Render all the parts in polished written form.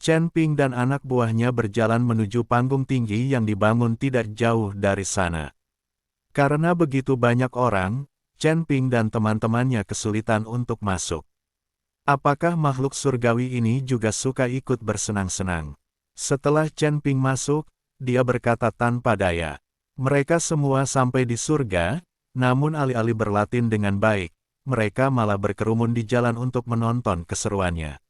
Chen Ping dan anak buahnya berjalan menuju panggung tinggi yang dibangun tidak jauh dari sana. Karena begitu banyak orang, Chen Ping dan teman-temannya kesulitan untuk masuk. Apakah makhluk surgawi ini juga suka ikut bersenang-senang? Setelah Chen Ping masuk, dia berkata tanpa daya. Mereka semua sampai di surga, namun alih-alih berlatih dengan baik, mereka malah berkerumun di jalan untuk menonton keseruannya.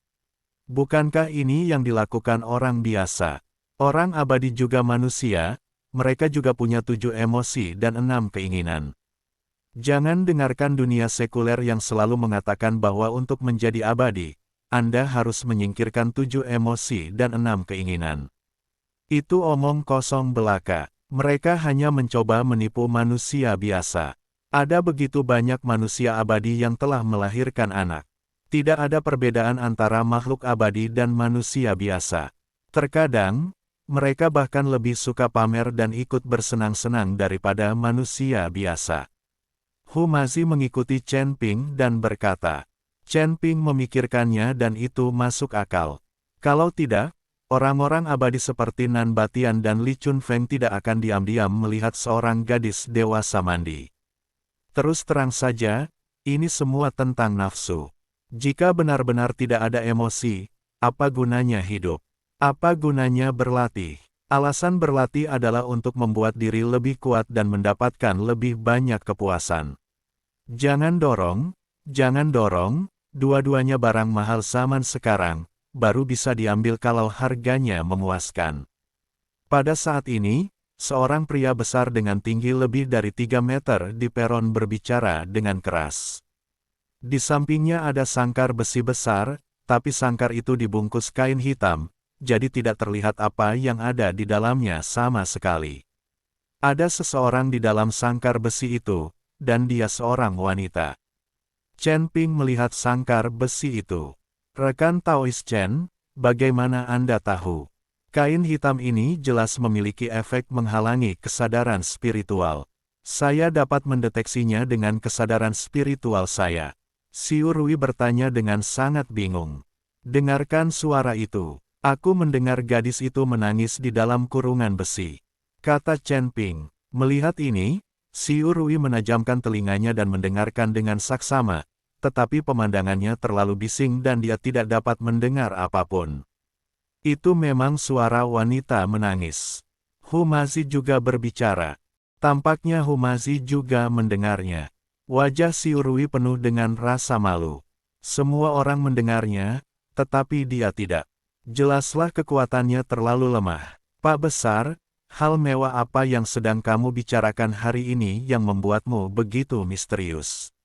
Bukankah ini yang dilakukan orang biasa? Orang abadi juga manusia, mereka juga punya 7 emosi dan 6 keinginan. Jangan dengarkan dunia sekuler yang selalu mengatakan bahwa untuk menjadi abadi, Anda harus menyingkirkan 7 emosi dan 6 keinginan. Itu omong kosong belaka. Mereka hanya mencoba menipu manusia biasa. Ada begitu banyak manusia abadi yang telah melahirkan anak. Tidak ada perbedaan antara makhluk abadi dan manusia biasa. Terkadang, mereka bahkan lebih suka pamer dan ikut bersenang-senang daripada manusia biasa. Hu Mazi mengikuti Chen Ping dan berkata, Chen Ping memikirkannya dan itu masuk akal. Kalau tidak, orang-orang abadi seperti Nan Batian dan Li Chun Feng tidak akan diam-diam melihat seorang gadis dewasa mandi. Terus terang saja, ini semua tentang nafsu. Jika benar-benar tidak ada emosi, apa gunanya hidup? Apa gunanya berlatih? Alasan berlatih adalah untuk membuat diri lebih kuat dan mendapatkan lebih banyak kepuasan. Jangan dorong, dua-duanya barang mahal zaman sekarang, baru bisa diambil kalau harganya memuaskan. Pada saat ini, seorang pria besar dengan tinggi lebih dari 3 meter di peron berbicara dengan keras. Di sampingnya ada sangkar besi besar, tapi sangkar itu dibungkus kain hitam, jadi tidak terlihat apa yang ada di dalamnya sama sekali. Ada seseorang di dalam sangkar besi itu, dan dia seorang wanita. Chen Ping melihat sangkar besi itu. Rekan Taois Chen, bagaimana Anda tahu? Kain hitam ini jelas memiliki efek menghalangi kesadaran spiritual. Saya dapat mendeteksinya dengan kesadaran spiritual saya. Xiu Rui bertanya dengan sangat bingung. Dengarkan suara itu. Aku mendengar gadis itu menangis di dalam kurungan besi. Kata Chen Ping. Melihat ini, Xiu Rui menajamkan telinganya dan mendengarkan dengan saksama, tetapi pemandangannya terlalu bising dan dia tidak dapat mendengar apapun. Itu memang suara wanita menangis. Hu Mazi juga berbicara. Tampaknya Hu Mazi juga mendengarnya. Wajah Xiu Rui penuh dengan rasa malu. Semua orang mendengarnya, tetapi dia tidak. Jelaslah kekuatannya terlalu lemah. Pak Besar, hal mewah apa yang sedang kamu bicarakan hari ini yang membuatmu begitu misterius?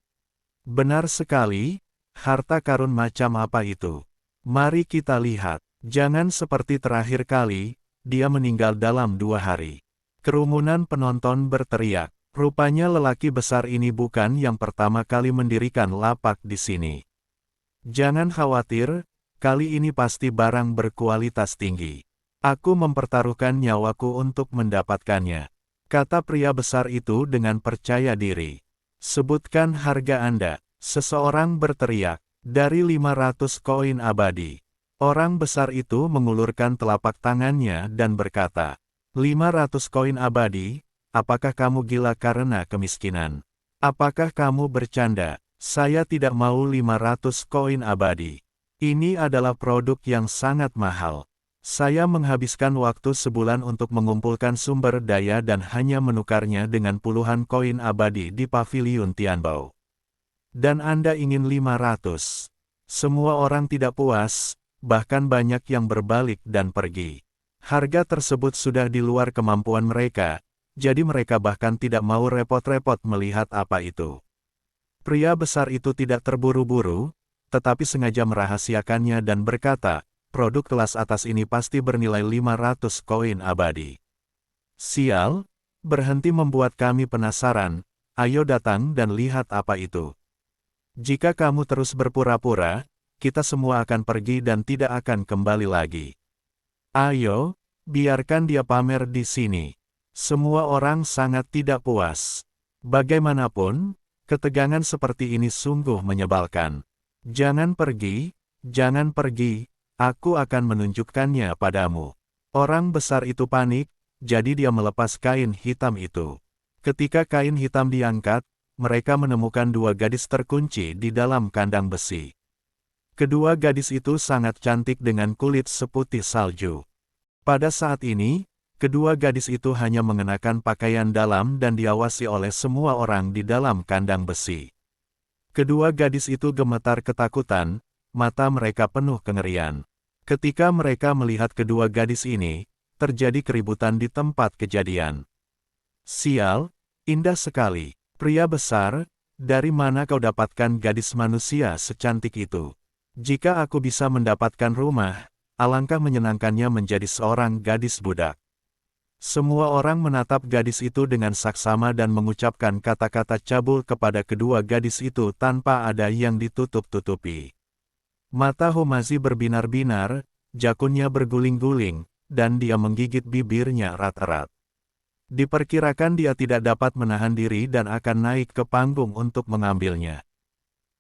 Benar sekali, harta karun macam apa itu? Mari kita lihat. Jangan seperti terakhir kali, dia meninggal dalam 2 hari. Kerumunan penonton berteriak. Rupanya lelaki besar ini bukan yang pertama kali mendirikan lapak di sini. Jangan khawatir, kali ini pasti barang berkualitas tinggi. Aku mempertaruhkan nyawaku untuk mendapatkannya. Kata pria besar itu dengan percaya diri. Sebutkan harga Anda. Seseorang berteriak. Dari 500 koin abadi. Orang besar itu mengulurkan telapak tangannya dan berkata, 500 koin abadi? Apakah kamu gila karena kemiskinan? Apakah kamu bercanda? Saya tidak mau 500 koin abadi. Ini adalah produk yang sangat mahal. Saya menghabiskan waktu sebulan untuk mengumpulkan sumber daya dan hanya menukarnya dengan puluhan koin abadi di paviliun Tianbao. Dan Anda ingin 500. Semua orang tidak puas, bahkan banyak yang berbalik dan pergi. Harga tersebut sudah di luar kemampuan mereka. Jadi mereka bahkan tidak mau repot-repot melihat apa itu. Pria besar itu tidak terburu-buru, tetapi sengaja merahasiakannya dan berkata, produk kelas atas ini pasti bernilai 500 koin abadi. Sial, berhenti membuat kami penasaran, ayo datang dan lihat apa itu. Jika kamu terus berpura-pura, kita semua akan pergi dan tidak akan kembali lagi. Ayo, biarkan dia pamer di sini. Semua orang sangat tidak puas. Bagaimanapun, ketegangan seperti ini sungguh menyebalkan. Jangan pergi, Aku akan menunjukkannya padamu. Orang besar itu panik, jadi dia melepas kain hitam itu. Ketika kain hitam diangkat, mereka menemukan dua gadis terkunci di dalam kandang besi. Kedua gadis itu sangat cantik dengan kulit seputih salju. Pada saat ini, kedua gadis itu hanya mengenakan pakaian dalam dan diawasi oleh semua orang di dalam kandang besi. Kedua gadis itu gemetar ketakutan, mata mereka penuh kengerian. Ketika mereka melihat kedua gadis ini, terjadi keributan di tempat kejadian. Sial, indah sekali. Pria besar, dari mana kau dapatkan gadis manusia secantik itu? Jika aku bisa mendapatkan rumah, alangkah menyenangkannya menjadi seorang gadis budak. Semua orang menatap gadis itu dengan saksama dan mengucapkan kata-kata cabul kepada kedua gadis itu tanpa ada yang ditutup-tutupi. Mata Humazi berbinar-binar, jakunnya berguling-guling, dan dia menggigit bibirnya erat-erat. Diperkirakan dia tidak dapat menahan diri dan akan naik ke panggung untuk mengambilnya.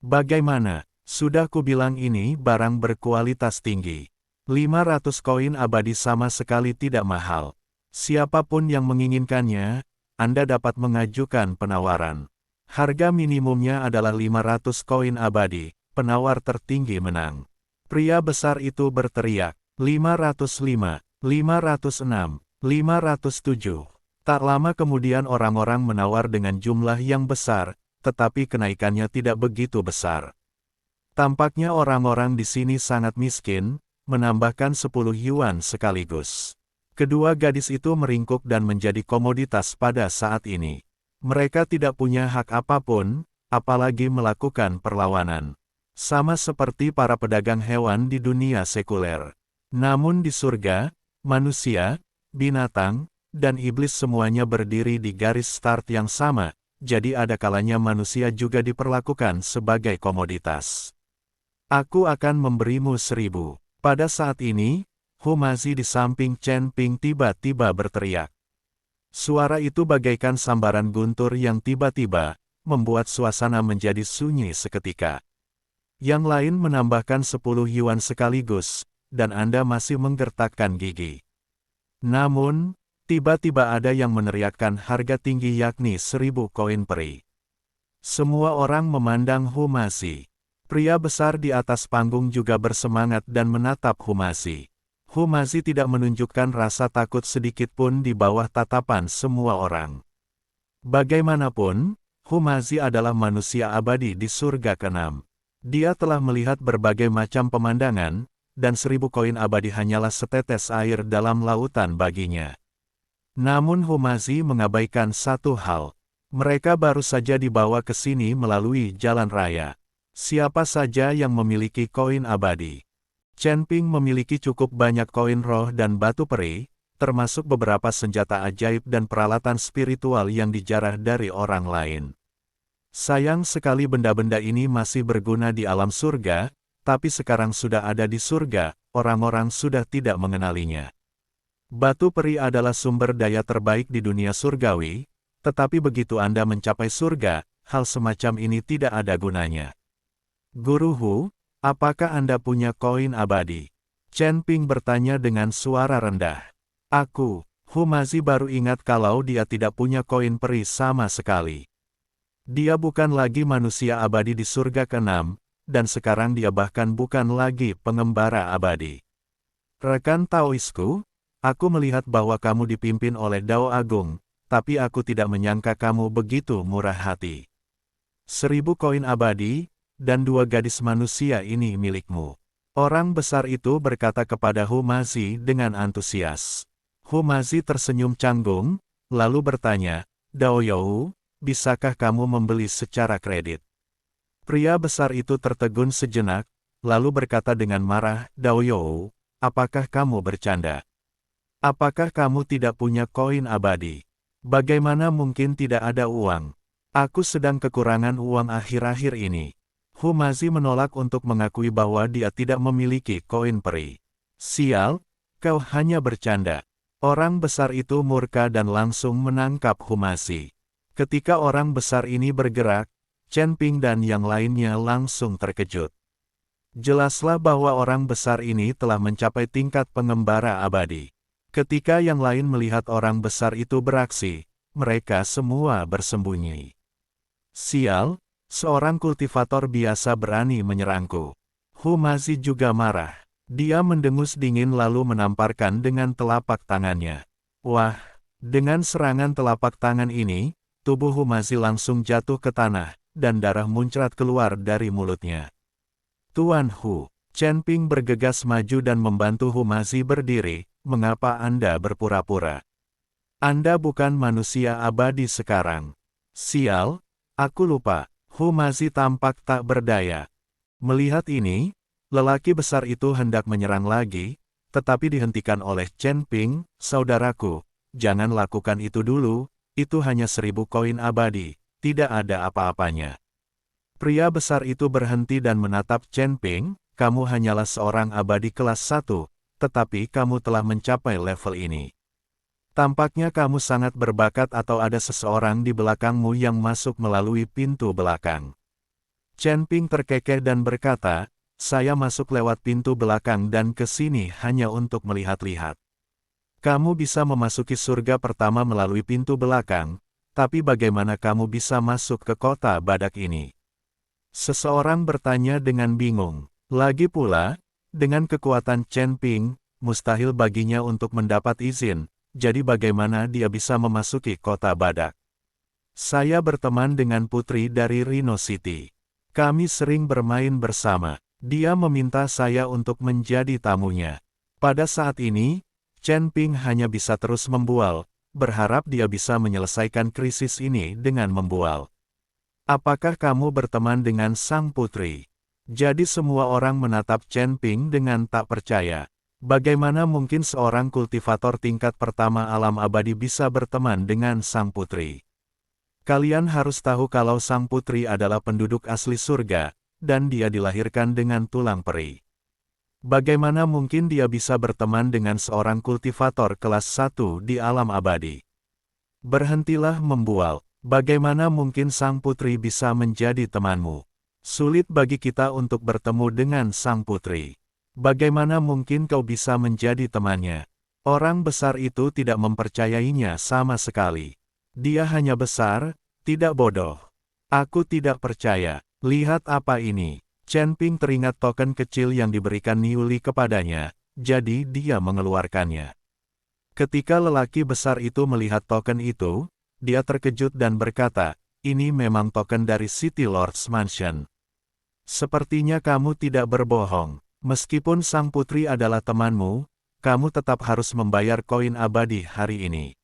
Bagaimana? Sudah kubilang ini barang berkualitas tinggi. 500 koin abadi sama sekali tidak mahal. Siapapun yang menginginkannya, Anda dapat mengajukan penawaran. Harga minimumnya adalah 500 koin abadi, penawar tertinggi menang. Pria besar itu berteriak, 505, 506, 507. Tak lama kemudian orang-orang menawar dengan jumlah yang besar, tetapi kenaikannya tidak begitu besar. Tampaknya orang-orang di sini sangat miskin, menambahkan 10 yuan sekaligus. Kedua gadis itu meringkuk dan menjadi komoditas pada saat ini. Mereka tidak punya hak apapun, apalagi melakukan perlawanan. Sama seperti para pedagang hewan di dunia sekuler. Namun di surga, manusia, binatang, dan iblis semuanya berdiri di garis start yang sama, jadi ada kalanya manusia juga diperlakukan sebagai komoditas. Aku akan memberimu 1000. Pada saat ini, Humazi di samping Chen Ping tiba-tiba berteriak. Suara itu bagaikan sambaran guntur yang tiba-tiba, membuat suasana menjadi sunyi seketika. Yang lain menambahkan 10 yuan sekaligus, dan Anda masih menggertakkan gigi. Namun, tiba-tiba ada yang meneriakkan harga tinggi yakni 1000 koin peri. Semua orang memandang Humazi. Pria besar di atas panggung juga bersemangat dan menatap Humazi. Humazi tidak menunjukkan rasa takut sedikit pun di bawah tatapan semua orang. Bagaimanapun, Humazi adalah manusia abadi di surga ke-6. Dia telah melihat berbagai macam pemandangan, dan 1000 koin abadi hanyalah setetes air dalam lautan baginya. Namun Humazi mengabaikan satu hal. Mereka baru saja dibawa ke sini melalui jalan raya. Siapa saja yang memiliki koin abadi? Chen Ping memiliki cukup banyak koin roh dan batu peri, termasuk beberapa senjata ajaib dan peralatan spiritual yang dijarah dari orang lain. Sayang sekali benda-benda ini masih berguna di alam surga, tapi sekarang sudah ada di surga, orang-orang sudah tidak mengenalinya. Batu peri adalah sumber daya terbaik di dunia surgawi, tetapi begitu Anda mencapai surga, hal semacam ini tidak ada gunanya. Guru Hu, apakah Anda punya koin abadi? Chen Ping bertanya dengan suara rendah. Aku, Humazi baru ingat kalau dia tidak punya koin peri sama sekali. Dia bukan lagi manusia abadi di surga ke-6, dan sekarang dia bahkan bukan lagi pengembara abadi. Rekan Taoisku, aku melihat bahwa kamu dipimpin oleh Dao Agung, tapi aku tidak menyangka kamu begitu murah hati. 1000 koin abadi, dan 2 gadis manusia ini milikmu. Orang besar itu berkata kepada Humazi dengan antusias. Humazi tersenyum canggung, lalu bertanya, Dao You, bisakah kamu membeli secara kredit? Pria besar itu tertegun sejenak, lalu berkata dengan marah, Dao You, apakah kamu bercanda? Apakah kamu tidak punya koin abadi? Bagaimana mungkin tidak ada uang? Aku sedang kekurangan uang akhir-akhir ini. Humazi menolak untuk mengakui bahwa dia tidak memiliki koin peri. Sial, kau hanya bercanda. Orang besar itu murka dan langsung menangkap Humazi. Ketika orang besar ini bergerak, Chen Ping dan yang lainnya langsung terkejut. Jelaslah bahwa orang besar ini telah mencapai tingkat pengembara abadi. Ketika yang lain melihat orang besar itu beraksi, mereka semua bersembunyi. Sial, seorang kultivator biasa berani menyerangku. Humazi juga marah. Dia mendengus dingin lalu menamparkan dengan telapak tangannya. Wah, dengan serangan telapak tangan ini, tubuh Humazi langsung jatuh ke tanah, dan darah muncrat keluar dari mulutnya. Tuan Hu, Chen Ping bergegas maju dan membantu Humazi berdiri. Mengapa Anda berpura-pura? Anda bukan manusia abadi sekarang. Sial, aku lupa. Humazi tampak tak berdaya. Melihat ini, lelaki besar itu hendak menyerang lagi, tetapi dihentikan oleh Chen Ping. Saudaraku, jangan lakukan itu dulu, itu hanya 1000 koin abadi, tidak ada apa-apanya. Pria besar itu berhenti dan menatap Chen Ping. Kamu hanyalah seorang abadi kelas 1, tetapi kamu telah mencapai level ini. Tampaknya kamu sangat berbakat atau ada seseorang di belakangmu yang masuk melalui pintu belakang. Chen Ping terkekeh dan berkata, saya masuk lewat pintu belakang dan ke sini hanya untuk melihat-lihat. Kamu bisa memasuki surga pertama melalui pintu belakang, tapi bagaimana kamu bisa masuk ke kota badak ini? Seseorang bertanya dengan bingung. Lagi pula, dengan kekuatan Chen Ping, mustahil baginya untuk mendapat izin, jadi bagaimana dia bisa memasuki kota badak? Saya berteman dengan putri dari Rhino City. Kami sering bermain bersama. Dia meminta saya untuk menjadi tamunya. Pada saat ini, Chen Ping hanya bisa terus membual, berharap dia bisa menyelesaikan krisis ini dengan membual. Apakah kamu berteman dengan sang putri? Jadi semua orang menatap Chen Ping dengan tak percaya. Bagaimana mungkin seorang kultivator tingkat pertama alam abadi bisa berteman dengan sang putri? Kalian harus tahu kalau sang putri adalah penduduk asli surga, dan dia dilahirkan dengan tulang peri. Bagaimana mungkin dia bisa berteman dengan seorang kultivator kelas 1 di alam abadi? Berhentilah membual. Bagaimana mungkin sang putri bisa menjadi temanmu? Sulit bagi kita untuk bertemu dengan sang putri. Bagaimana mungkin kau bisa menjadi temannya? Orang besar itu tidak mempercayainya sama sekali. Dia hanya besar, tidak bodoh. Aku tidak percaya. Lihat apa ini. Chen Ping teringat token kecil yang diberikan Niuli kepadanya, jadi dia mengeluarkannya. Ketika lelaki besar itu melihat token itu, dia terkejut dan berkata, ini memang token dari City Lord's Mansion. Sepertinya kamu tidak berbohong. Meskipun sang putri adalah temanmu, kamu tetap harus membayar koin abadi hari ini.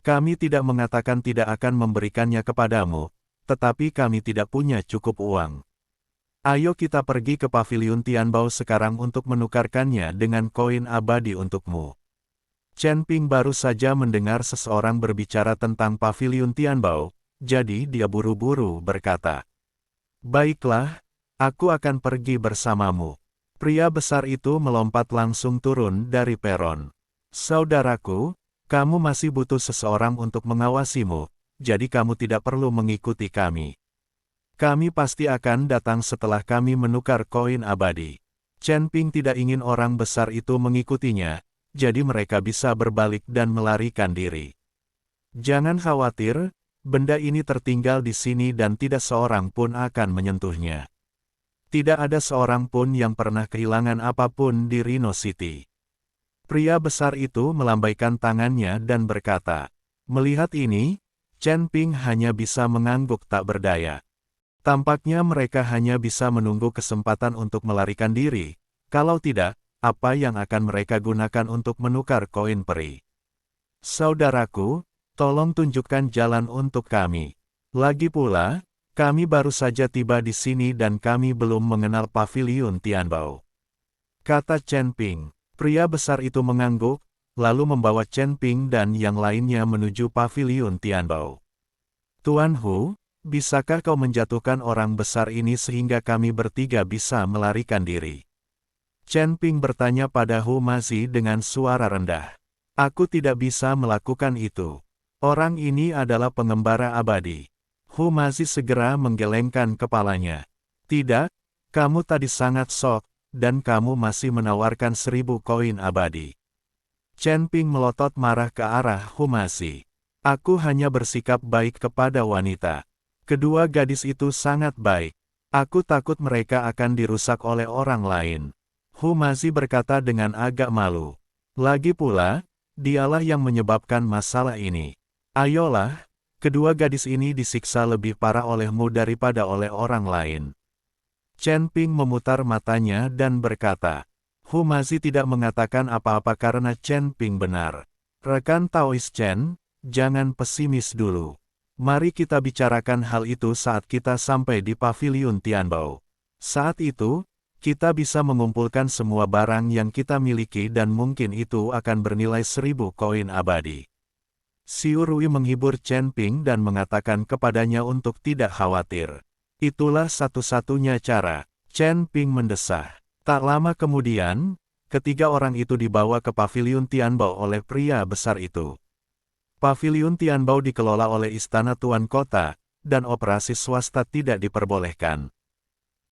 Kami tidak mengatakan tidak akan memberikannya kepadamu, tetapi kami tidak punya cukup uang. Ayo kita pergi ke Paviliun Tianbao sekarang untuk menukarkannya dengan koin abadi untukmu. Chen Ping baru saja mendengar seseorang berbicara tentang Paviliun Tianbao, jadi dia buru-buru berkata, baiklah, aku akan pergi bersamamu. Pria besar itu melompat langsung turun dari peron. Saudaraku, kamu masih butuh seseorang untuk mengawasimu, jadi kamu tidak perlu mengikuti kami. Kami pasti akan datang setelah kami menukar koin abadi. Chen Ping tidak ingin orang besar itu mengikutinya, jadi mereka bisa berbalik dan melarikan diri. Jangan khawatir, benda ini tertinggal di sini dan tidak seorang pun akan menyentuhnya. Tidak ada seorang pun yang pernah kehilangan apapun di Rhino City. Pria besar itu melambaikan tangannya dan berkata, melihat ini, Chen Ping hanya bisa mengangguk tak berdaya. Tampaknya mereka hanya bisa menunggu kesempatan untuk melarikan diri, kalau tidak, apa yang akan mereka gunakan untuk menukar koin peri? Saudaraku, tolong tunjukkan jalan untuk kami. Lagi pula, kami baru saja tiba di sini dan kami belum mengenal Paviliun Tianbao. Kata Chen Ping. Pria besar itu mengangguk, lalu membawa Chen Ping dan yang lainnya menuju Paviliun Tianbao. Tuan Hu, bisakah kau menjatuhkan orang besar ini sehingga kami bertiga bisa melarikan diri? Chen Ping bertanya pada Hu Mazi dengan suara rendah. Aku tidak bisa melakukan itu. Orang ini adalah pengembara abadi. Hu Mazi segera menggelengkan kepalanya. Tidak, Kamu tadi sangat sok, dan kamu masih menawarkan 1000 koin abadi. Chen Ping melotot marah ke arah Humasi. Aku hanya bersikap baik kepada wanita. Kedua gadis itu sangat baik. Aku takut mereka akan dirusak oleh orang lain. Humasi berkata dengan agak malu. Lagi pula, dialah yang menyebabkan masalah ini. Ayolah, kedua gadis ini disiksa lebih parah olehmu daripada oleh orang lain. Chen Ping memutar matanya dan berkata, Humasi tidak mengatakan apa-apa karena Chen Ping benar. Rekan Taois Chen, jangan pesimis dulu. Mari kita bicarakan hal itu saat kita sampai di Paviliun Tianbao. Saat itu, kita bisa mengumpulkan semua barang yang kita miliki dan mungkin itu akan bernilai 1000 koin abadi. Xiu Rui menghibur Chen Ping dan mengatakan kepadanya untuk tidak khawatir. Itulah satu-satunya cara, Chen Ping mendesah. Tak lama kemudian, ketiga orang itu dibawa ke Paviliun Tianbao oleh pria besar itu. Paviliun Tianbao dikelola oleh Istana Tuan Kota, dan operasi swasta tidak diperbolehkan.